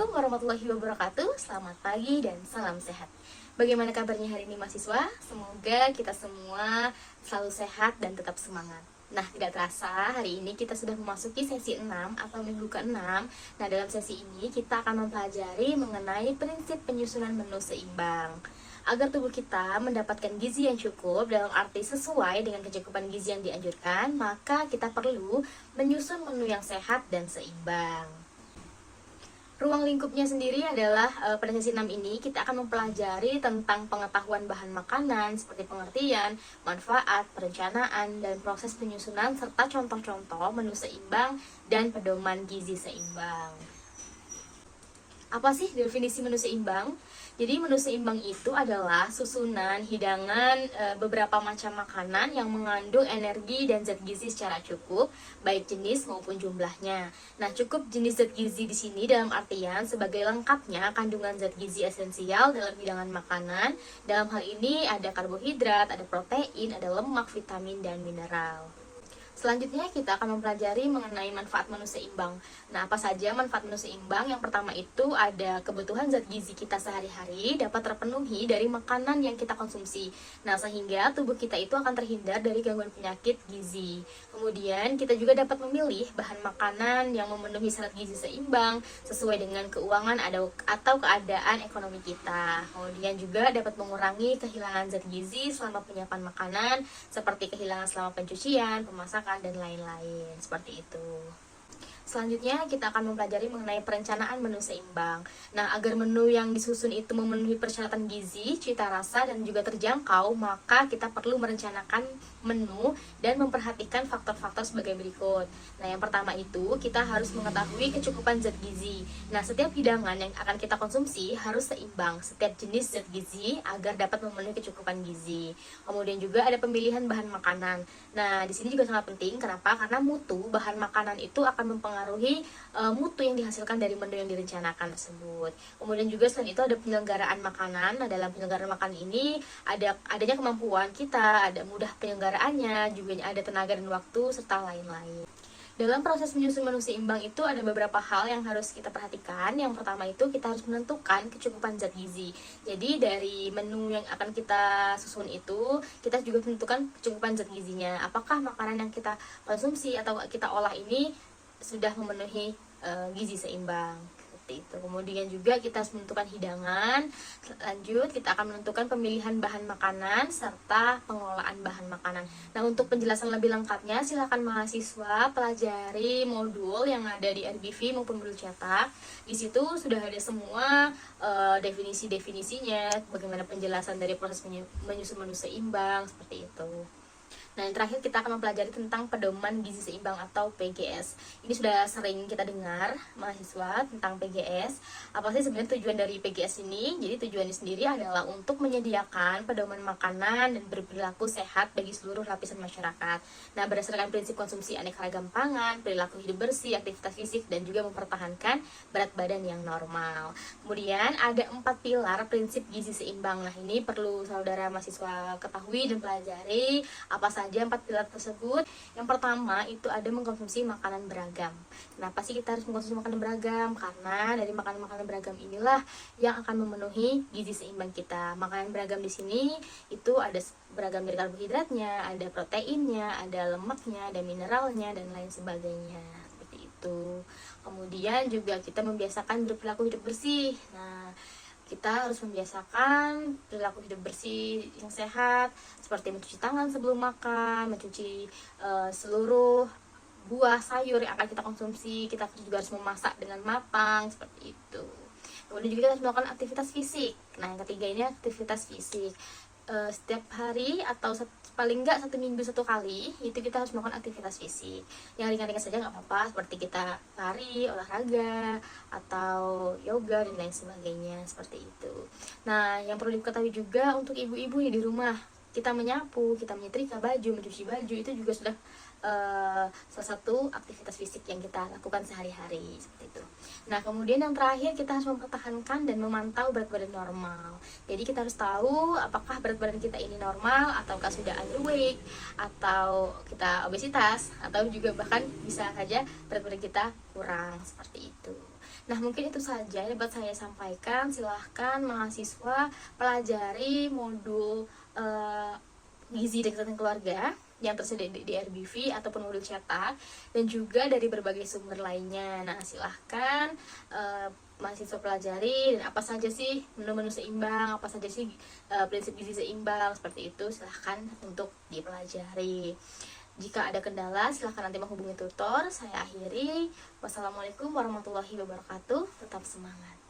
Assalamualaikum warahmatullahi wabarakatuh. Selamat pagi dan salam sehat. Bagaimana kabarnya hari ini mahasiswa? Semoga kita semua selalu sehat dan tetap semangat. Nah, tidak terasa hari ini kita sudah memasuki sesi 6 atau minggu ke-6. Nah, dalam sesi ini kita akan mempelajari mengenai prinsip penyusunan menu seimbang. Agar tubuh kita mendapatkan gizi yang cukup dalam arti sesuai dengan kecukupan gizi yang dianjurkan, maka kita perlu menyusun menu yang sehat dan seimbang. Ruang lingkupnya sendiri adalah pada sesi 6 ini kita akan mempelajari tentang pengetahuan bahan makanan seperti pengertian, manfaat, perencanaan, dan proses penyusunan serta contoh-contoh menu seimbang dan pedoman gizi seimbang. Apa sih definisi menu seimbang? Jadi menu seimbang itu adalah susunan hidangan beberapa macam makanan yang mengandung energi dan zat gizi secara cukup, baik jenis maupun jumlahnya. Nah, cukup jenis zat gizi di sini dalam artian sebagai lengkapnya kandungan zat gizi esensial dalam hidangan makanan. Dalam hal ini ada karbohidrat, ada protein, ada lemak, vitamin, dan mineral. Selanjutnya kita akan mempelajari mengenai manfaat menu seimbang. Nah, apa saja manfaat menu seimbang? Yang pertama itu ada kebutuhan zat gizi kita sehari-hari dapat terpenuhi dari makanan yang kita konsumsi. Nah, sehingga tubuh kita itu akan terhindar dari gangguan penyakit gizi. Kemudian kita juga dapat memilih bahan makanan yang memenuhi syarat gizi seimbang sesuai dengan keuangan atau keadaan ekonomi kita. Kemudian juga dapat mengurangi kehilangan zat gizi selama penyiapan makanan seperti kehilangan selama pencucian, pemasakan, dan lain-lain, seperti itu. Selanjutnya kita akan mempelajari mengenai perencanaan menu seimbang. Nah, agar menu yang disusun itu memenuhi persyaratan gizi, cita rasa, dan juga terjangkau, maka kita perlu merencanakan menu dan memperhatikan faktor-faktor sebagai berikut. Nah, yang pertama itu kita harus mengetahui kecukupan zat gizi. Nah, setiap hidangan yang akan kita konsumsi harus seimbang setiap jenis zat gizi agar dapat memenuhi kecukupan gizi. Kemudian juga ada pemilihan bahan makanan. Nah, di sini juga sangat penting. Kenapa? Karena mutu bahan makanan itu akan mempengaruhi mutu yang dihasilkan dari menu yang direncanakan tersebut. Kemudian juga selain itu ada penyelenggaraan makanan. Nah, dalam penyelenggaraan makanan ini adanya kemampuan kita, ada mudah penyelenggaraannya, juga ada tenaga dan waktu serta lain-lain. Dalam proses menyusun menu seimbang itu ada beberapa hal yang harus kita perhatikan. Yang pertama itu kita harus menentukan kecukupan zat gizi. Jadi dari menu yang akan kita susun itu, kita juga menentukan kecukupan zat gizinya. Apakah makanan yang kita konsumsi atau kita olah ini sudah memenuhi gizi seimbang. Seperti itu. Kemudian juga kita harus menentukan hidangan. Lanjut, kita akan menentukan pemilihan bahan makanan serta pengelolaan bahan makanan. Nah, untuk penjelasan lebih lengkapnya silakan mahasiswa pelajari modul yang ada di RBV maupun modul cetak. Di situ sudah ada semua definisi-definisinya, bagaimana penjelasan dari proses menyusun menu seimbang, seperti itu. Nah, yang terakhir kita akan mempelajari tentang pedoman gizi seimbang atau PGS. Ini sudah sering kita dengar mahasiswa tentang PGS. Apa sih sebenarnya tujuan dari PGS ini? Jadi tujuannya sendiri adalah untuk menyediakan pedoman makanan dan berperilaku sehat bagi seluruh lapisan masyarakat. Nah, berdasarkan prinsip konsumsi aneka ragam pangan, perilaku hidup bersih, aktivitas fisik, dan juga mempertahankan berat badan yang normal. Kemudian ada 4 pilar prinsip gizi seimbang. Nah, ini perlu saudara mahasiswa ketahui dan pelajari apa saja 4 pilar tersebut. Yang pertama itu ada mengkonsumsi makanan beragam. Kenapa sih kita harus mengkonsumsi makanan beragam? Karena dari makanan-makanan beragam inilah yang akan memenuhi gizi seimbang kita. Makanan beragam di sini itu ada beragam dari karbohidratnya, ada proteinnya, ada lemaknya, ada mineralnya, dan lain sebagainya. Seperti itu. Kemudian juga kita membiasakan berperilaku hidup bersih. Nah, kita harus membiasakan perilaku hidup bersih yang sehat, seperti mencuci tangan sebelum makan, mencuci seluruh buah sayur yang akan kita konsumsi. Kita juga harus memasak dengan matang, seperti itu. Kemudian juga kita harus melakukan aktivitas fisik. Nah, yang ketiga ini aktivitas fisik. Setiap hari atau paling enggak 1 minggu 1 kali itu kita harus melakukan aktivitas fisik yang ringan-ringan saja, nggak apa-apa, seperti kita lari, olahraga, atau yoga dan lain sebagainya, seperti itu. Nah, yang perlu diketahui juga untuk ibu-ibu nih di rumah, kita menyapu, kita menyetrika baju, mencuci baju itu juga sudah salah satu aktivitas fisik yang kita lakukan sehari-hari seperti itu. Nah, kemudian yang terakhir kita harus mempertahankan dan memantau berat badan normal. Jadi kita harus tahu apakah berat badan kita ini normal ataukah sudah underweight, atau kita obesitas, atau juga bahkan bisa saja berat badan kita kurang seperti itu. Nah, mungkin itu saja yang dapat saya sampaikan. Silahkan mahasiswa pelajari modul gizi dan kesehatan keluarga yang tersedia di RBV ataupun modul cetak, dan juga dari berbagai sumber lainnya. Nah, silahkan mahasiswa pelajari, dan apa saja sih menu-menu seimbang, apa saja sih prinsip gizi seimbang, seperti itu silahkan untuk dipelajari. Jika ada kendala, silahkan nanti menghubungi tutor. Saya akhiri. Wassalamualaikum warahmatullahi wabarakatuh. Tetap semangat.